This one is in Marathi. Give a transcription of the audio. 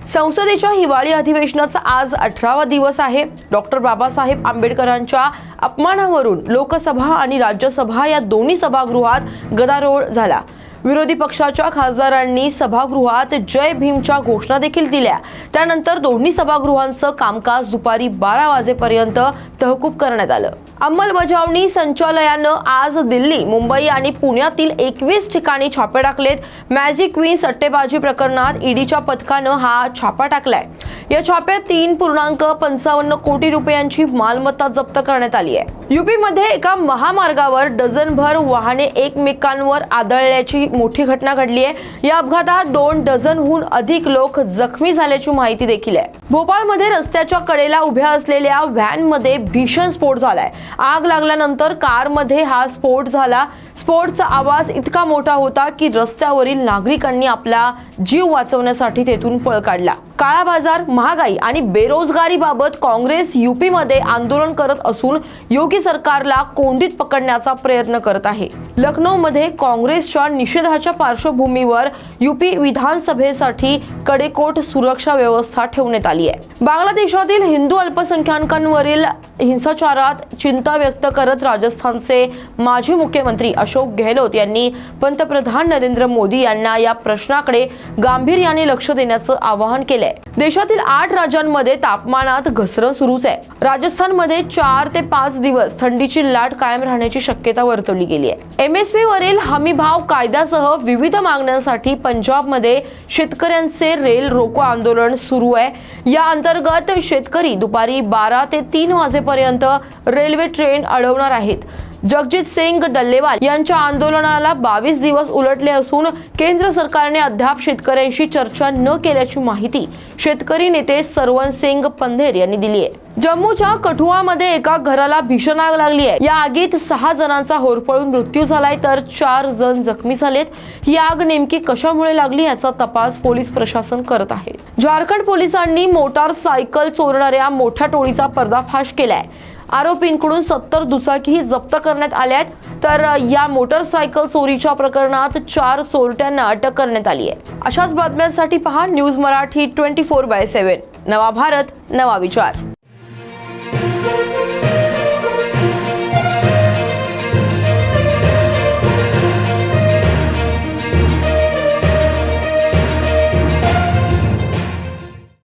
संसदेच्या हिवाळी अधिवेशनाचा आज 18वा दिवस आहे। डॉक्टर बाबासाहेब आंबेडकरांच्या अपमानावरून लोकसभा आणि राज्यसभा या दोन्ही सभागृहात गदारोळ झाला। विरोधी पक्षाच्या खासदारांनी सभागृहात जय भीमच्या घोषणा देखील दिल्या। त्यानंतर दोन्ही सभागृहांचं कामकाज दुपारी 12 वाजेपर्यंत तहकूब करण्यात आलं। अंमलबजावणी संचालनालयानं आज दिल्ली, मुंबई आणि पुण्यातील 21 ठिकाणी छापे टाकलेत। मॅजिक क्वीन सट्टेबाजी प्रकरणात ईडीच्या पथकानं हा छापा टाकलाय। या छाप्यात 3.55 कोटी रुपयांची मालमत्ता जप्त करण्यात आली आहे। यूपीमध्ये एका महामार्गावर डझनभर वाहने एकमेकांवर आदळल्याची मोठी घटना घडली आहे। या अपघातात 2 डझनहून अधिक लोक जखमी झाल्याची माहिती देखील आहे। भोपाळमध्ये रस्त्याच्या कडेला उभ्या असलेल्या व्हॅनमध्ये भीषण स्फोट झालाय। आग लागल्यानंतर कारमध्ये हा स्फोट झाला। स्फोटचा आवाज इतका मोठा होता की रस्त्यावरील नागरिकांनी आपला जीव वाचवण्यासाठी तेथून पळ काढला। काळा बाजार, महागाई आणि बेरोजगारीबाबत काँग्रेस यूपीमध्ये आंदोलन करत असून योगी सरकारला कोंडीत पकडण्याचा प्रयत्न करत आहे। लखनौमध्ये काँग्रेसच्या निषेधाच्या पार्श्वभूमीवर यूपी विधानसभेसाठी कडेकोट सुरक्षा व्यवस्था ठेवण्यात आली आहे। बांगलादेशातील हिंदू अल्पसंख्याकांवरील हिंसाचारात चिंता व्यक्त करत राजस्थानचे माजी मुख्यमंत्री अशोक गेहलोत यांनी पंतप्रधान नरेंद्र मोदी यांना या प्रश्नाकडे गांभीर्याने लक्ष देण्याचं आवाहन केलंय। देशातील 8 राज्यांमध्ये तापमानात घसरण सुरूच आहे। राजस्थानमध्ये 4 ते 5 दिवस थंडीची लाट कायम राहण्याची शक्यता वर्तवली गेली आहे। एमएसपी वरील हमीभाव कायद्यासह विविध मागण्यांसाठी पंजाबमध्ये शेतकऱ्यांचे रेल रोको आंदोलन सुरू आहे। या अंतर्गत शेतकरी दुपारी 12 ते 3 वाजेपर्यंत रेल्वे ट्रेन अडवणार आहेत। जगजीत सिंग डल्लेवाल यांच्या आंदोलनाला 22 दिवस उलटले असून केंद्र सरकारने अद्याप शेतकऱ्यांशी चर्चा न केल्याची माहिती शेतकरी नेते सरवन सिंग पंधेर यांनी दिली आहे। जम्मूच्या कठुआमध्ये एका घराला भीषण आग लागली आहे। या आगीत 6 जणांचा होरपळून मृत्यू झालाय तर 4 जण जखमी झालेत। ही आग नेमकी कशामुळे लागली याचा तपास पोलीस प्रशासन करत आहे। झारखंड पोलिसांनी मोटारसायकल चोरणाऱ्या मोठ्या टोळीचा पर्दाफाश केलाय। आरोपींकडून 70 दुचाकीही जप्त करण्यात आल्यात। तर या मोटारसायकल चोरीच्या प्रकरणात 4 चोरट्यांना अटक करण्यात आली आहे। अशाच बातम्यांसाठी पहा न्यूज मराठी 24/7। नवा भारत, नवा विचार।